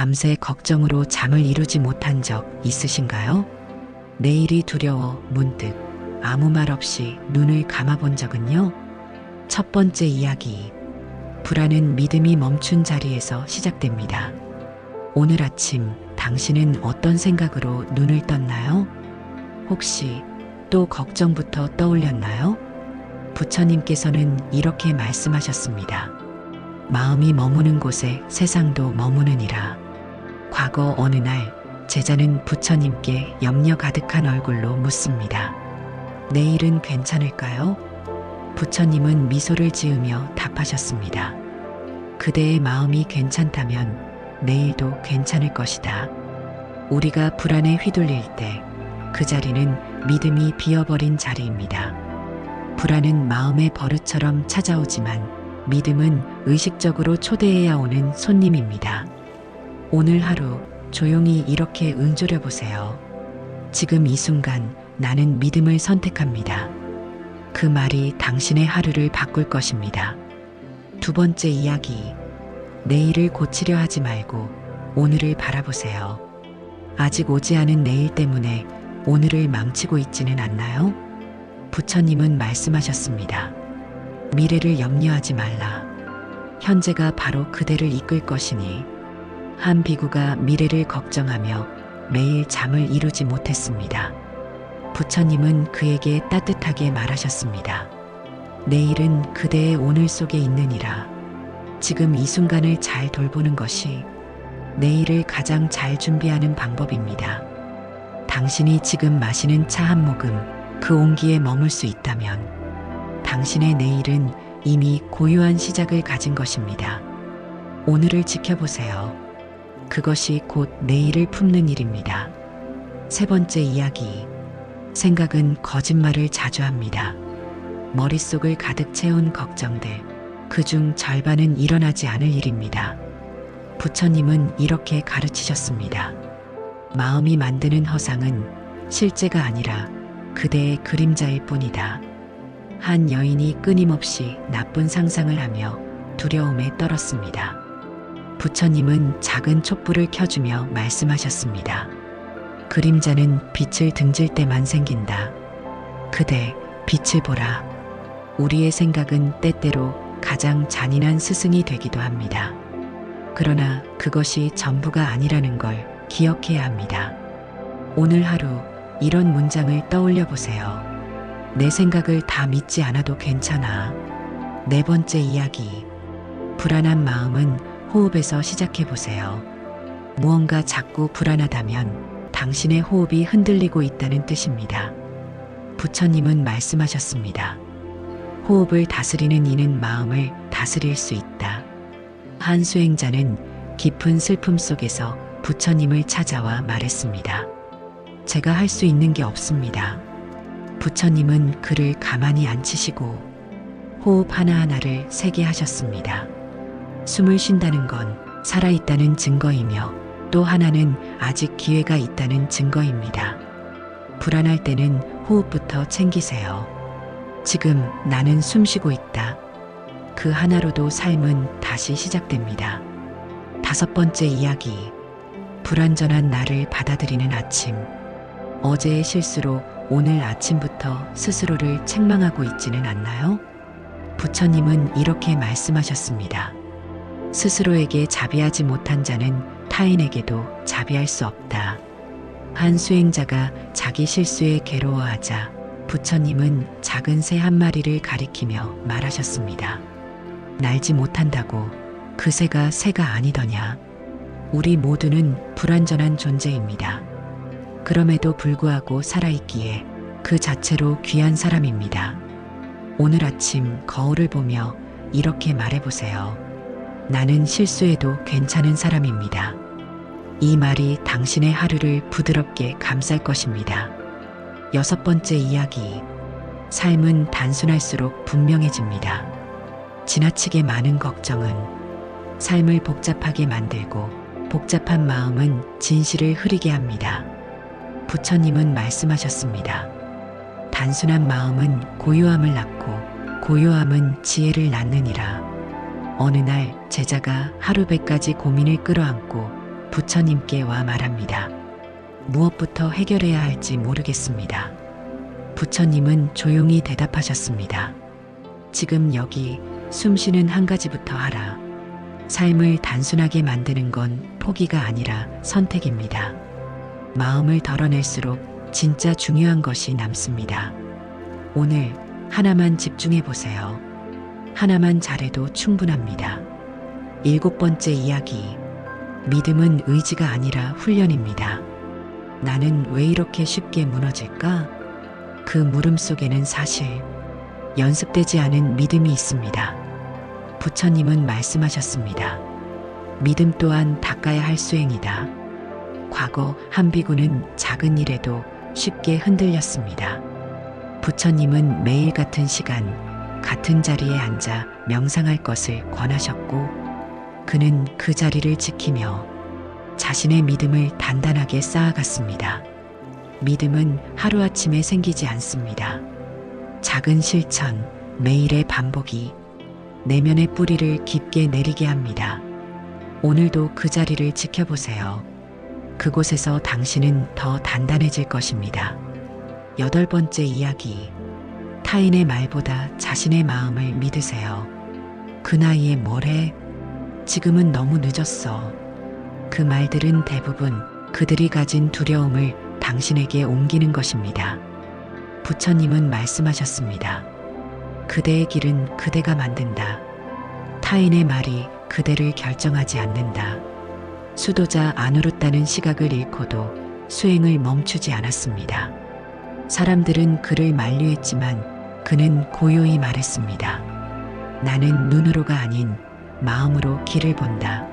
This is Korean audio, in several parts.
밤새 걱정으로 잠을 이루지 못한 적 있으신가요? 내일이 두려워 문득 아무 말 없이 눈을 감아본 적은요? 첫 번째 이야기. 불안은 믿음이 멈춘 자리에서 시작됩니다. 오늘 아침 당신은 어떤 생각으로 눈을 떴나요? 혹시 또 걱정부터 떠올렸나요? 부처님께서는 이렇게 말씀하셨습니다. 마음이 머무는 곳에 세상도 머무느니라. 과거 어느 날 제자는 부처님께 염려 가득한 얼굴로 묻습니다. 내일은 괜찮을까요? 부처님은 미소를 지으며 답하셨습니다. 그대의 마음이 괜찮다면 내일도 괜찮을 것이다. 우리가 불안에 휘둘릴 때 그 자리는 믿음이 비어버린 자리입니다. 불안은 마음의 버릇처럼 찾아오지만 믿음은 의식적으로 초대해야 오는 손님입니다. 오늘 하루 조용히 이렇게 응조려 보세요. 지금 이 순간 나는 믿음을 선택합니다. 그 말이 당신의 하루를 바꿀 것입니다. 두 번째 이야기. 내일을 고치려 하지 말고 오늘을 바라보세요. 아직 오지 않은 내일 때문에 오늘을 망치고 있지는 않나요? 부처님은 말씀하셨습니다. 미래를 염려하지 말라. 현재가 바로 그대를 이끌 것이니. 한 비구가 미래를 걱정하며 매일 잠을 이루지 못했습니다. 부처님은 그에게 따뜻하게 말하셨습니다. 내일은 그대의 오늘 속에 있느니라. 지금 이 순간을 잘 돌보는 것이 내일을 가장 잘 준비하는 방법입니다. 당신이 지금 마시는 차 한 모금 그 온기에 머물 수 있다면 당신의 내일은 이미 고요한 시작을 가진 것입니다. 오늘을 지켜보세요. 그것이 곧 내일을 품는 일입니다. 세 번째 이야기. 생각은 거짓말을 자주 합니다. 머릿속을 가득 채운 걱정들, 그중 절반은 일어나지 않을 일입니다. 부처님은 이렇게 가르치셨습니다. 마음이 만드는 허상은 실제가 아니라 그대의 그림자일 뿐이다. 한 여인이 끊임없이 나쁜 상상을 하며 두려움에 떨었습니다. 부처님은 작은 촛불을 켜주며 말씀하셨습니다. 그림자는 빛을 등질 때만 생긴다. 그대, 빛을 보라. 우리의 생각은 때때로 가장 잔인한 스승이 되기도 합니다. 그러나 그것이 전부가 아니라는 걸 기억해야 합니다. 오늘 하루 이런 문장을 떠올려 보세요. 내 생각을 다 믿지 않아도 괜찮아. 네 번째 이야기. 불안한 마음은 호흡에서 시작해 보세요. 무언가 자꾸 불안하다면 당신의 호흡이 흔들리고 있다는 뜻입니다. 부처님은 말씀하셨습니다. 호흡을 다스리는 이는 마음을 다스릴 수 있다. 한 수행자는 깊은 슬픔 속에서 부처님을 찾아와 말했습니다. 제가 할 수 있는 게 없습니다. 부처님은 그를 가만히 앉히시고 호흡 하나하나를 세게 하셨습니다. 숨을 쉰다는 건 살아있다는 증거이며 또 하나는 아직 기회가 있다는 증거입니다. 불안할 때는 호흡부터 챙기세요. 지금 나는 숨쉬고 있다. 그 하나로도 삶은 다시 시작됩니다. 다섯 번째 이야기. 불완전한 나를 받아들이는 아침. 어제의 실수로 오늘 아침부터 스스로를 책망하고 있지는 않나요? 부처님은 이렇게 말씀하셨습니다. 스스로에게 자비하지 못한 자는 타인에게도 자비할 수 없다. 한 수행자가 자기 실수에 괴로워하자 부처님은 작은 새 한 마리를 가리키며 말하셨습니다. 날지 못한다고 그 새가 새가 아니더냐. 우리 모두는 불완전한 존재입니다. 그럼에도 불구하고 살아있기에 그 자체로 귀한 사람입니다. 오늘 아침 거울을 보며 이렇게 말해보세요. 나는 실수해도 괜찮은 사람입니다. 이 말이 당신의 하루를 부드럽게 감쌀 것입니다. 여섯 번째 이야기. 삶은 단순할수록 분명해집니다. 지나치게 많은 걱정은 삶을 복잡하게 만들고 복잡한 마음은 진실을 흐리게 합니다. 부처님은 말씀하셨습니다. 단순한 마음은 고요함을 낳고 고요함은 지혜를 낳느니라. 어느 날 제자가 하루 100가지 고민을 끌어안고 부처님께 와 말합니다. 무엇부터 해결해야 할지 모르겠습니다. 부처님은 조용히 대답하셨습니다. 지금 여기 숨 쉬는 한 가지부터 하라. 삶을 단순하게 만드는 건 포기가 아니라 선택입니다. 마음을 덜어낼수록 진짜 중요한 것이 남습니다. 오늘 하나만 집중해 보세요. 하나만 잘해도 충분합니다. 7번째 이야기. 믿음은 의지가 아니라 훈련입니다. 나는 왜 이렇게 쉽게 무너질까? 그 물음 속에는 사실 연습되지 않은 믿음이 있습니다. 부처님은 말씀하셨습니다. 믿음 또한 닦아야 할 수행이다. 과거 한 비구는 작은 일에도 쉽게 흔들렸습니다. 부처님은 매일 같은 시간, 같은 자리에 앉아 명상할 것을 권하셨고, 그는 그 자리를 지키며 자신의 믿음을 단단하게 쌓아갔습니다. 믿음은 하루아침에 생기지 않습니다. 작은 실천, 매일의 반복이 내면의 뿌리를 깊게 내리게 합니다. 오늘도 그 자리를 지켜보세요. 그곳에서 당신은 더 단단해질 것입니다. 8번째 이야기. 타인의 말보다 자신의 마음을 믿으세요. 그 나이에 뭘 해? 지금은 너무 늦었어. 그 말들은 대부분 그들이 가진 두려움을 당신에게 옮기는 것입니다. 부처님은 말씀하셨습니다. 그대의 길은 그대가 만든다. 타인의 말이 그대를 결정하지 않는다. 수도자 아누르타는 시각을 잃고도 수행을 멈추지 않았습니다. 사람들은 그를 만류했지만 그는 고요히 말했습니다. 나는 눈으로가 아닌 마음으로 길을 본다.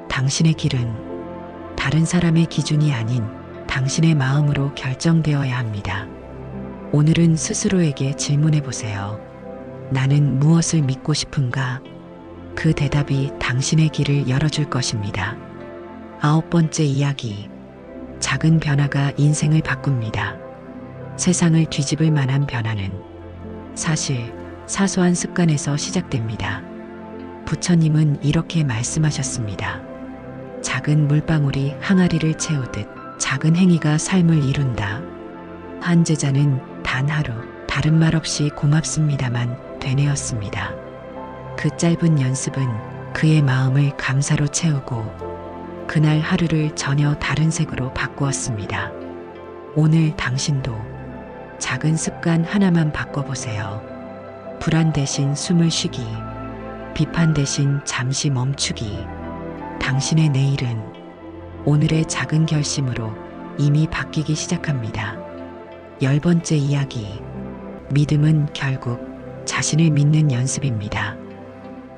당신의 길은 다른 사람의 기준이 아닌 당신의 마음으로 결정되어야 합니다. 오늘은 스스로에게 질문해 보세요. 나는 무엇을 믿고 싶은가? 그 대답이 당신의 길을 열어줄 것입니다. 9번째 이야기. 작은 변화가 인생을 바꿉니다. 세상을 뒤집을 만한 변화는 사실 사소한 습관에서 시작됩니다. 부처님은 이렇게 말씀하셨습니다. 작은 물방울이 항아리를 채우듯 작은 행위가 삶을 이룬다. 한 제자는 단 하루 다른 말 없이 고맙습니다만 되뇌었습니다. 그 짧은 연습은 그의 마음을 감사로 채우고 그날 하루를 전혀 다른 색으로 바꾸었습니다. 오늘 당신도 작은 습관 하나만 바꿔보세요. 불안 대신 숨을 쉬기, 비판 대신 잠시 멈추기. 당신의 내일은 오늘의 작은 결심으로 이미 바뀌기 시작합니다. 10번째 이야기. 믿음은 결국 자신을 믿는 연습입니다.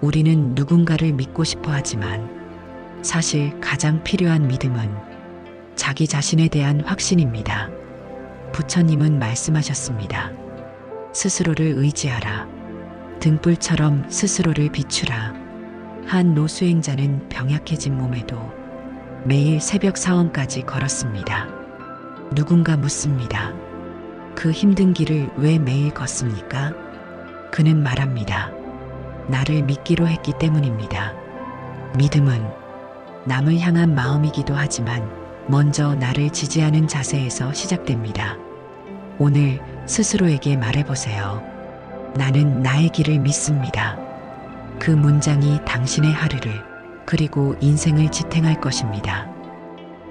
우리는 누군가를 믿고 싶어 하지만 사실 가장 필요한 믿음은 자기 자신에 대한 확신입니다. 부처님은 말씀하셨습니다. 스스로를 의지하라. 등불처럼 스스로를 비추라. 한 노수행자는 병약해진 몸에도 매일 새벽 사원까지 걸었습니다. 누군가 묻습니다. 그 힘든 길을 왜 매일 걷습니까? 그는 말합니다. 나를 믿기로 했기 때문입니다. 믿음은 남을 향한 마음이기도 하지만 먼저 나를 지지하는 자세에서 시작됩니다. 오늘 스스로에게 말해보세요. 나는 나의 길을 믿습니다. 그 문장이 당신의 하루를 그리고 인생을 지탱할 것입니다.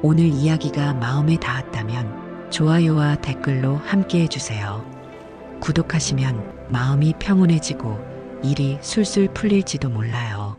오늘 이야기가 마음에 닿았다면 좋아요와 댓글로 함께 해주세요. 구독하시면 마음이 평온해지고 일이 술술 풀릴지도 몰라요.